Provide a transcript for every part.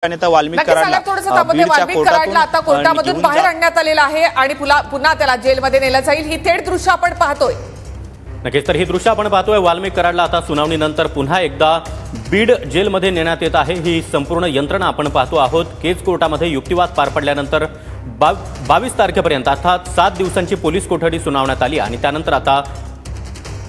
वाल्मिक कराडला आता कोर्टामधून बाहेर आणण्यात आलेला आहे आणि पुन्हा त्याला जेलमध्ये नेलं जाईल। ही थेट दृश्य आपण पाहतोय। नक्कीच तर ही दृश्य आपण पाहतोय। वाल्मिक कराडला आता सुनावणीनंतर पुन्हा एकदा बीड जेलमध्ये नेण्यात येत आहे। ही संपूर्ण यंत्रणा आपण पाहतो आहोत। केज कोर्टामध्ये युक्तिवाद पार पडल्यानंतर 22 तारखेपर्यंत अर्थात 7 दिवसांची पोलीस कोठडी सुनावण्यात आली आणि त्यानंतर आता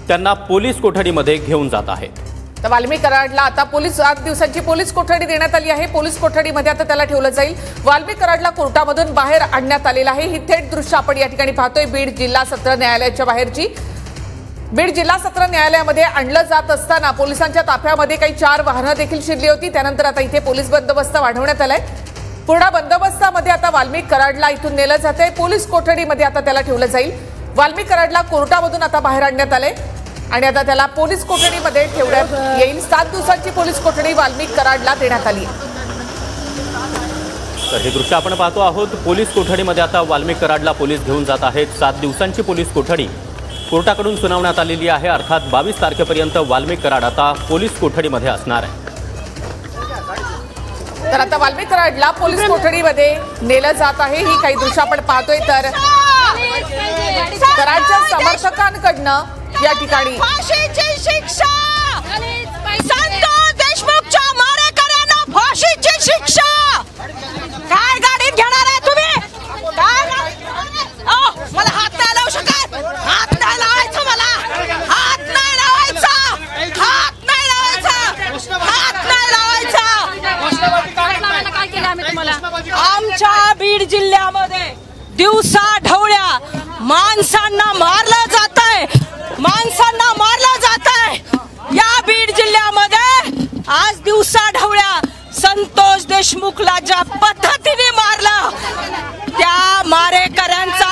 त्यांना पोलीस कोठडीमध्ये घेऊन जात आहेत। तर वाल्मिक कराडला आता 7 दिवसांची पोलीस कोठडी देण्यात आली आहे। पोलीस कोठडीमध्ये आता त्याला ठेवलं जाईल। वाल्मिक कराडला कोर्टामधून बाहेर आणण्यात आलेला आहे। ही थेट दृश्य आपण या ठिकाणी पाहतोय। बीड जिल्हा सत्र न्यायालयाच्या बाहेरची। बीड जिल्हा सत्र न्यायालयामध्ये आणलं जात असताना पोलिसांच्या ताफ्यामध्ये काही 4 वाहनं देखील शिरली होती। त्यानंतर आता इथे पोलीस बंदोबस्त वाढवण्यात आलाय। पूर्ण बंदोबस्तामध्ये आता वाल्मिक कराडला इथून नेलं जातंय। पोलीस कोठडीमध्ये आता त्याला ठेवलं जाईल। वाल्मिक कराडला कोर्टामधून आता बाहेर आणण्यात आले आणि आता त्याला पोलीस कोठडीमध्ये ठेवण्यात येईल। 7 दिवसांची पोलीस कोठडी वाल्मिक कराडला देण्यात आली आहे। तर हे दृश्य आपण पाहतो आहोत। पोलीस कोठडीमध्ये आता वाल्मिक कराडला पोलीस घेऊन जात आहेत। 7 दिवसांची पोलीस कोठडी कोर्टाकडून सुनावण्यात आलेली आहे। अर्थात 22 तारखेपर्यंत वाल्मिक कराड आता पोलीस कोठडीमध्ये असणार आहे। तर आता वाल्मिक कराडला पोलीस कोठडीमध्ये नेलं जात आहे। ही काही दृश्य आपण पाहतोय। तर कराडच्या समर्थकांकडनं या ठिकाणी फाशीची शिक्षा, संतोष देशमुखच्या मारेकऱ्यांना फाशीची शिक्षा। काय गाडीत घेणार आहे तुम्ही? काय मला हात नाही लावू शकत। हात नाही लावायचं, मला हात नाही लावायचा, हात नाही लावायचा, हात नाही लावायचा। काय केलं आम्ही तुम्हाला? आमच्या बीड जिल्ह्यामध्ये दिवसा ढवळ्या माणसांना मारलं जात आहे, माणसांना मारलं जात आहे। या बीड जिल्ह्यामध्ये आज दिवसा ढवळ्या संतोष देशमुखला ज्या पद्धतीने मारलं, त्या मारेकऱ्यांचा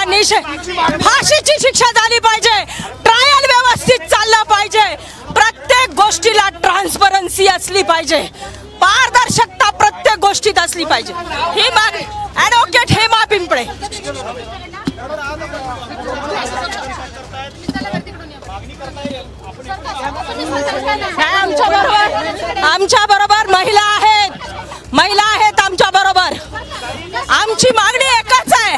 फाशीची शिक्षा झाली पाहिजे। ट्रायल व्यवस्थित चाललं पाहिजे। प्रत्येक गोष्टीला ट्रान्सपरन्सी असली पाहिजे, पारदर्शकता प्रत्येक गोष्टीत असली पाहिजे। ही मागणी ॲडव्होकेट हेमा पिंपळे। आमच्या बरोबर महिला आहेत आमच्या बरोबर। आमची मागणी एकच आहे,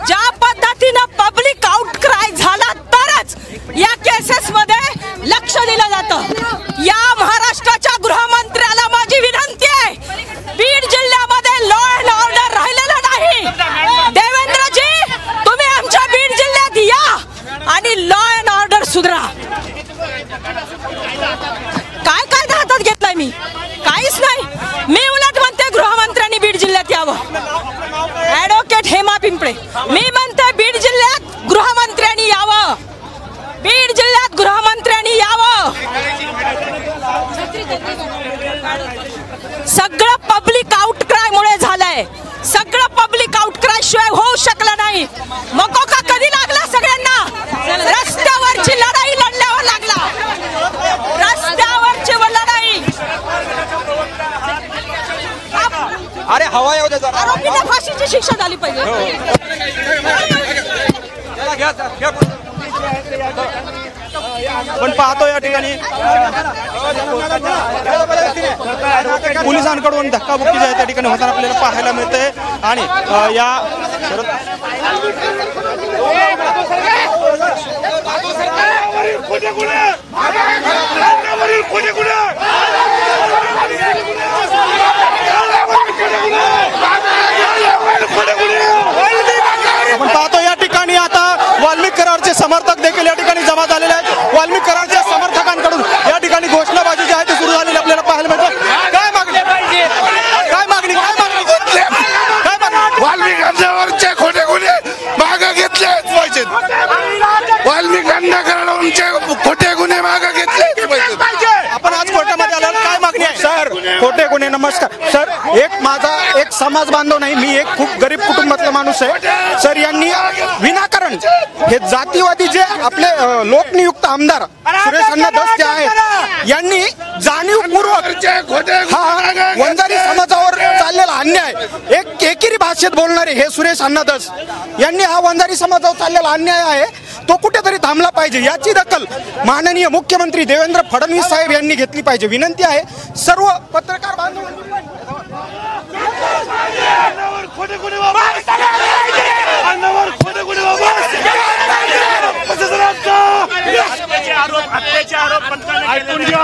ज्या पद्धतीने पब्लिक आउटक्राय झाला तरच या केसेस मध्ये लक्ष दिलं जातं। या महाराष्ट्राच्या गृहमंत्र्याला माझी विनंती आहे, बीड जिल्ह्यामध्ये लॉ अँड ऑर्डर राहिलेलं नाही। देवेंद्रजी, तुम्ही आमच्या बीड जिल्ह्यात या आणि लॉ अँड ऑर्डर सुधारा। काय कायदा हातात घेतलाय मी? काहीच नाही। मी उलट म्हणते गृहमंत्र्यांनी बीड जिल्ह्यात यावं। ॲडव्होकेट हेमा पिंपळे, मी म्हणते बीड जिल्ह्यात गृहमंत्र्यांनी यावं, बीड जिल्ह्यात गृहमंत्र्यांनी यावं। सगळं पब्लिक आउटक्राय मुळे झालंय, सगळं पब्लिक आउटक्राय शिवाय होऊ शकलं नाही। मकोका कधी लागला सगळ्यांना? रस्त्यावरची लढाई लढल्यावर लागला, रस्त्यावरची लढाई। अरे हवा येऊ दे जरा। आरोपीला फाशीची शिक्षा झाली पाहिजे। पण पाहतो या ठिकाणी पोलिसांकडून धक्काबुक्की जी आहे त्या ठिकाणी होताना आपल्याला पाहायला मिळते आणि या आपण पाहतो या ठिकाणी आता वाल्मिक कराडचे समर्थक देखील या ठिकाणी जमा झालेले आहेत। वाल्मिक कराडच्या समर्थकांकडून या ठिकाणी घोषणाबाजी जी आहे ती सुरू झालेली आपल्याला पाहायला मिळते। काय मागणी? काय मागणी? काय मागणी? वाल्मिकांच्यावरचे खोटे गुन्हे मागे घेतले पाहिजेत। वाल्मिकांना कराडचे खोटे गुन्हे मागे घेतले पाहिजेत। आपण आज कोर्टामध्ये आलो, काय मागणी आहे? सर, खोटे गुन्हे। नमस्कार सर, एक समाज बांधव नाही, मी एक खूप गरीब कुटुंबातला माणूस आहे। सर, यांनी विनाकारण हे जातीवादी जे आपले लोकनियुक्त आमदार सुरेश अण्णा धस जे आहेत, यांनी जाणीवपूर्वक हा वंजारी समाजावर चाललेला अन्याय, एक एकेरी भाषेत बोलणारे हे सुरेश अण्णा धस यांनी हा वंजारी समाजावर चाललेला अन्याय आहे तो कुठेतरी थांबला पाहिजे। याची दखल माननीय मुख्यमंत्री देवेंद्र फडणवीस साहेब यांनी घेतली पाहिजे। विनंती आहे सर्व पत्रकार बांधवांनी खोटे गुन्हे वापस, अण्णावर खोटे गुन्हे वापस, हत्याचे आरोप ऐकून घ्या.